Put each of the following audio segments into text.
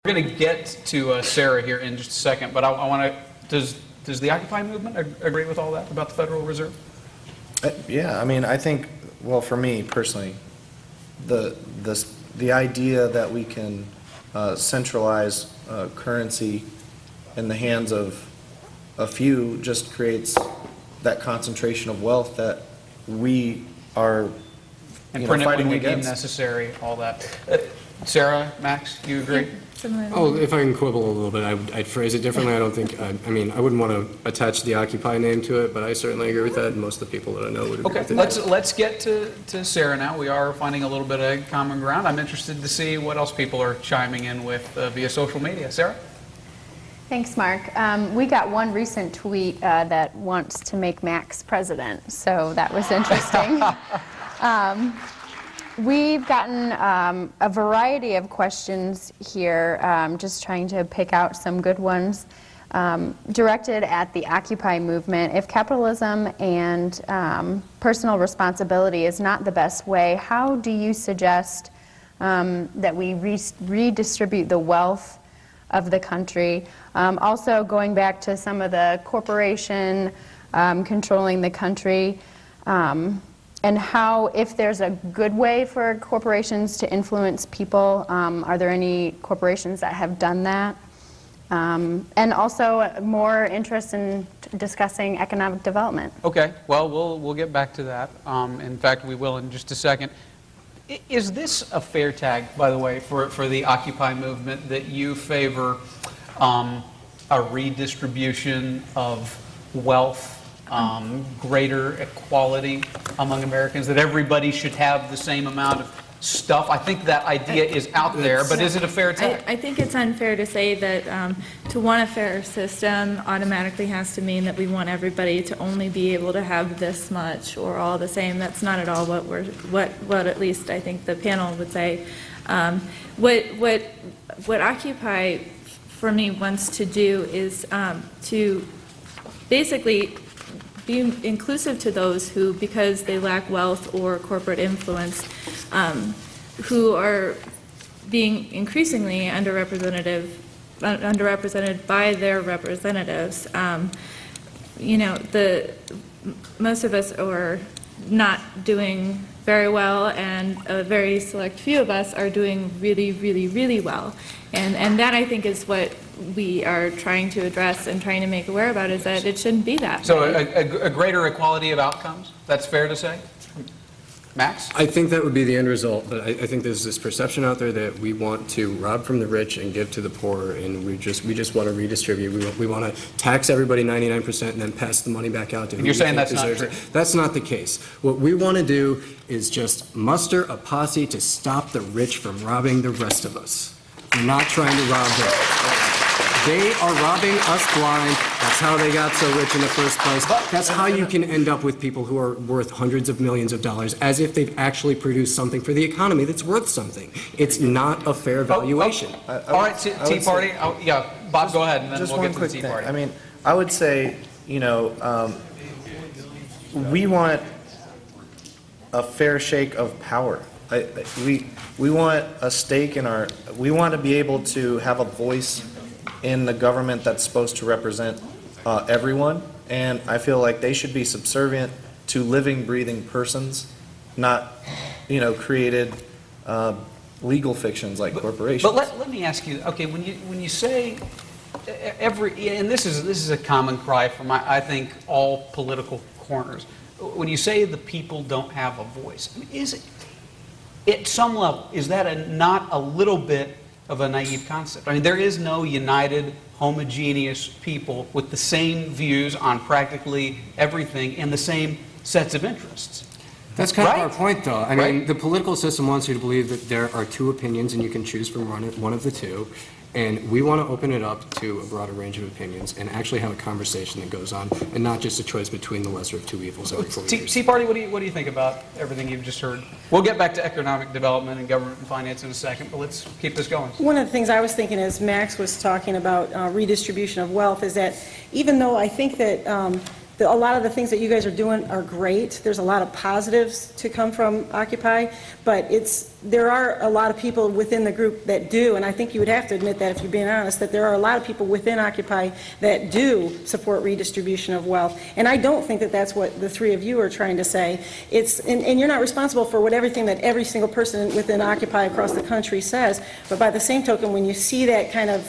We're going to get to Sarah here in just a second, but I want to, does the Occupy movement agree with all that about the Federal Reserve? Yeah, I mean, I think, well, for me personally, the idea that we can centralize currency in the hands of a few just creates that concentration of wealth that we are And print it when fighting we deem against. necessary, all that. Sarah, Max, do you agree? Oh, if I can quibble a little bit, I'd phrase it differently. I don't think, I mean, I wouldn't want to attach the Occupy name to it, but I certainly agree with that, and most of the people that I know would agree with it. Let's get to Sarah now. We are finding a little bit of common ground. I'm interested to see what else people are chiming in with via social media. Sarah? Thanks, Mark. We got one recent tweet that wants to make Max president, so that was interesting. We've gotten a variety of questions here, just trying to pick out some good ones, directed at the Occupy movement. If capitalism and personal responsibility is not the best way, how do you suggest that we redistribute the wealth of the country? Also, going back to some of the corporation controlling the country, and how, if there's a good way for corporations to influence people, are there any corporations that have done that? And also more interest in discussing economic development. Okay, well, we'll get back to that. In fact, we will in just a second. Is this a fair tag, by the way, for the Occupy movement, that you favor a redistribution of wealth, greater equality among Americans, that everybody should have the same amount of stuff? I think that idea is out there, but is it a fair tag? I think it's unfair to say that to want a fair system automatically has to mean that we want everybody to only be able to have this much or all the same. That's not at all what at least I think the panel would say. What Occupy for me wants to do is to basically be inclusive to those who, because they lack wealth or corporate influence, who are being increasingly underrepresented by their representatives. You know, most of us are not doing very well, and a very select few of us are doing really, really, really well. And that, I think, is what we are trying to address and trying to make aware about, is that it shouldn't be that So way. a greater equality of outcomes? That's fair to say? Max? I think that would be the end result, but I think there's this perception out there that we want to rob from the rich and give to the poor, and we just want to redistribute. We want to tax everybody 99% and then pass the money back out to who You're we saying think that's not deserves true? it. That's not the case. What we want to do is just muster a posse to stop the rich from robbing the rest of us. We're not trying to rob them. They are robbing us blind. That's how they got so rich in the first place. That's how you can end up with people who are worth hundreds of millions of dollars, as if they've actually produced something for the economy that's worth something. It's not a fair valuation. All right, Tea Party. Yeah, Bob, go ahead, and then Just we'll one get to quick the Tea thing. Party. I mean, I would say, you know, we want a fair shake of power. We want a stake in our, we want to be able to have a voice in the government that's supposed to represent everyone, and I feel like they should be subservient to living, breathing persons, not, you know, created legal fictions like corporations. But let me ask you, okay, when you say and this is a common cry from I think all political corners, when you say the people don't have a voice, I mean, is it, at some level, is that not a little bit of a naive concept? I mean, there is no united, homogeneous people with the same views on practically everything and the same sets of interests. That's kind Right? of our point, though. I mean, the political system wants you to believe that there are two opinions and you can choose from one of the two. And we want to open it up to a broader range of opinions and actually have a conversation that goes on, and not just a choice between the lesser of two evils every 4 years. Tea Party, what do you think about everything you've just heard? We'll get back to economic development and government and finance in a second, but let's keep this going. One of the things I was thinking as Max was talking about redistribution of wealth is that even though I think that a lot of the things that you guys are doing are great, there's a lot of positives to come from Occupy, but it's there are a lot of people within the group that do, and I think you would have to admit that if you're being honest, that there are a lot of people within Occupy that do support redistribution of wealth. And I don't think that that's what the three of you are trying to say. And you're not responsible for everything that every single person within Occupy across the country says, but by the same token, when you see that kind of,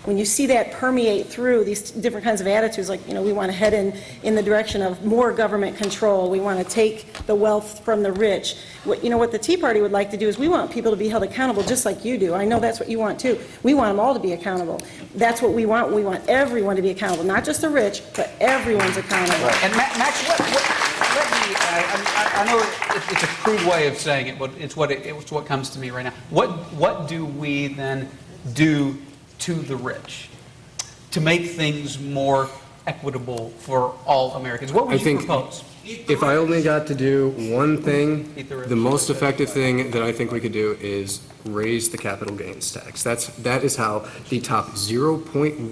when you see that permeate through these different kinds of attitudes, like, we want to head in the direction of more government control, we want to take the wealth from the rich. What the Tea Party would like to do is we want people to be held accountable just like you do. I know that's what you want too. We want them all to be accountable. That's what we want. We want everyone to be accountable, not just the rich, but everyone's accountable. And Max, let me, I know it's a crude way of saying it, but it's what comes to me right now. What do we then do to the rich to make things more equitable for all Americans? What would you propose? If I only got to do one thing, Eat the rich. the most effective thing that I think we could do is raise the capital gains tax. That is how the top 0.1%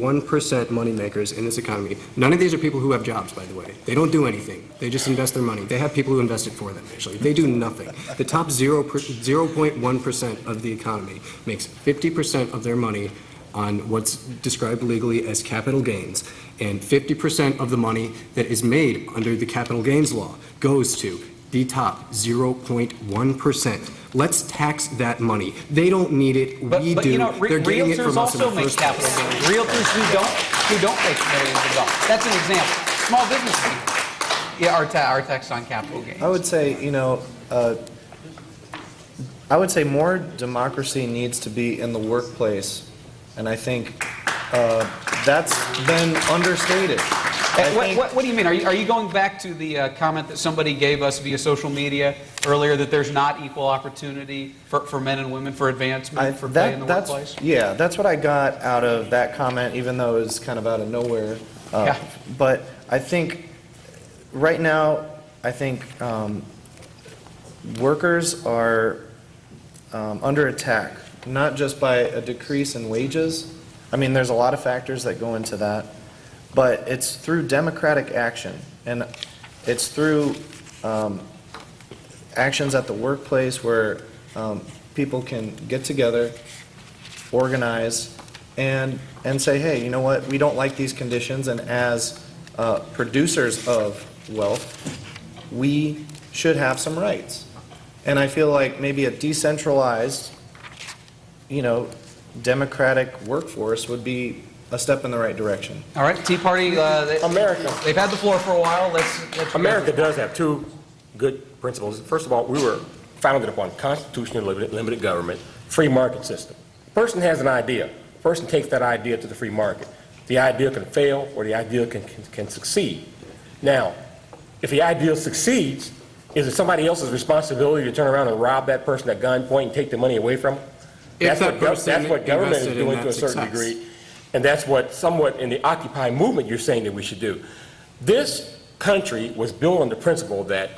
moneymakers in this economy, none of these are people who have jobs, by the way. They don't do anything. They just invest their money. They have people who invest it for them, actually. They do nothing. The top 0.1% of the economy makes 50% of their money on what's described legally as capital gains, and 50% of the money that is made under the capital gains law goes to the top 0.1%. Let's tax that money. They don't need it. We do. They're getting it from us in the realtors also make first capital place. gains. Realtors who don't make millions of dollars. That's an example. Small business people, are taxed on capital gains. I would say, more democracy needs to be in the workplace, and I think that's been understated. What do you mean? Are you going back to the comment that somebody gave us via social media earlier that there's not equal opportunity for men and women for advancement, for pay in the workplace? Yeah, that's what I got out of that comment, even though it was kind of out of nowhere. Yeah. But I think right now, workers are under attack, not just by a decrease in wages. I mean, there's a lot of factors that go into that, but it's through democratic action, and it's through actions at the workplace where people can get together, organize, and say, hey, you know what, we don't like these conditions, and as producers of wealth, we should have some rights. And I feel like maybe a decentralized, democratic workforce would be a step in the right direction. All right, Tea Party, America. they've had the floor for a while. Let's America does have two good principles. First of all, we were founded upon constitutional limited government, free market system. A person has an idea. A person takes that idea to the free market. The idea can fail or the idea can succeed. Now, if the idea succeeds, is it somebody else's responsibility to turn around and rob that person at gunpoint and take the money away from them? That's what government is doing to a certain degree, and that's what somewhat in the Occupy movement you're saying that we should do. This country was built on the principle that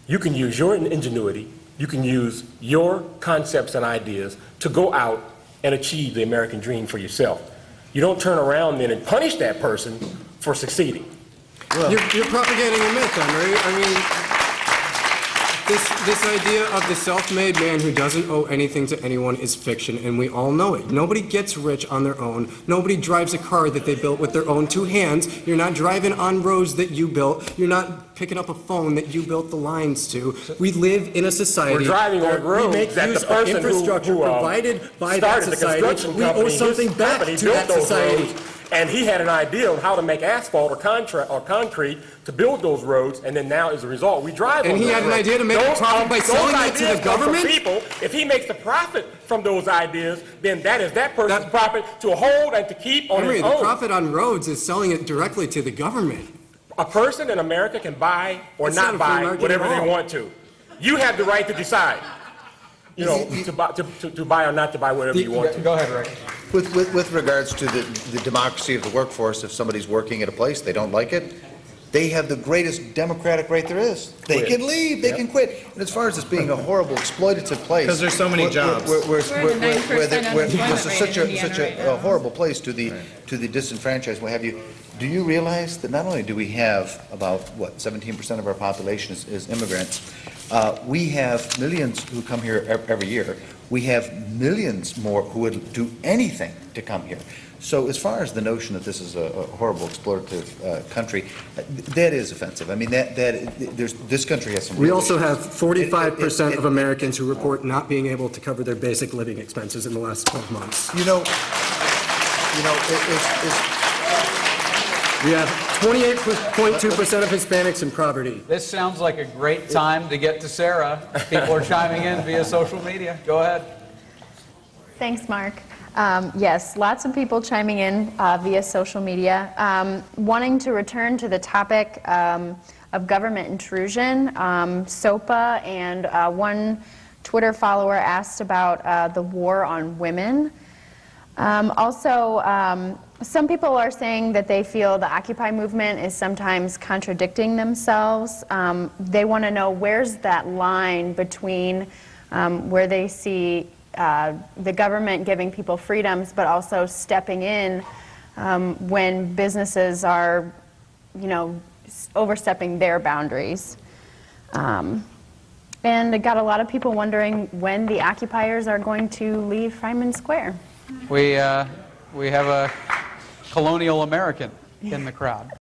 you can use your ingenuity, you can use your concepts and ideas to go out and achieve the American dream for yourself. You don't turn around then and punish that person for succeeding. You're propagating a myth, Henry. I mean, this idea of the self-made man who doesn't owe anything to anyone is fiction, and we all know it. Nobody gets rich on their own. Nobody drives a car that they built with their own two hands. You're not driving on roads that you built. You're not picking up a phone that you built the lines to. We live in a society We're driving where on roads we make that the use of person infrastructure who provided by that started the society. construction We owe company, something his back company to built that those society. roads, and he had an idea on how to make asphalt or concrete to build those roads, and then now as a result, we drive on And he those had an roads. idea to make a profit by selling it to the Those ideas come from government? people. If he makes the profit from those ideas, then that is that person's profit to hold and to keep on Henry, his the own. profit on roads is selling it directly to the government. A person in America can buy or It's not not a free buy market whatever at they all. want to. You have the right to decide, to buy or not to buy whatever you want to. Go ahead, Rick. With regards to the democracy of the workforce, if somebody's working at a place, they don't like it, they have the greatest democratic right there is. They Quit. can leave, they can quit. And as far as this being a horrible exploitative place. 'Cause there's so many jobs. Where We're the 9% unemployment this is rate such in a, Indiana such right a now. horrible place to the disenfranchised, what have you. Do you realize that not only do we have about, 17% of our population is immigrants, We have millions who come here every year. We have millions more who would do anything to come here. So as far as the notion that this is a horrible exploitative country, that is offensive. I mean, this country has some. We real also issues. have 45% of Americans who report not being able to cover their basic living expenses in the last 12 months. You know, We have 28.2% of Hispanics in poverty. This sounds like a great time to get to Sarah. People are chiming in via social media. Go ahead. Thanks, Mark. Yes, lots of people chiming in via social media. Wanting to return to the topic of government intrusion, SOPA, and one Twitter follower asked about the war on women. Also, some people are saying that they feel the Occupy movement is sometimes contradicting themselves. They want to know where's that line between where they see the government giving people freedoms, but also stepping in when businesses are, overstepping their boundaries. And it got a lot of people wondering when the occupiers are going to leave Feynman Square. We have a colonial American in the crowd.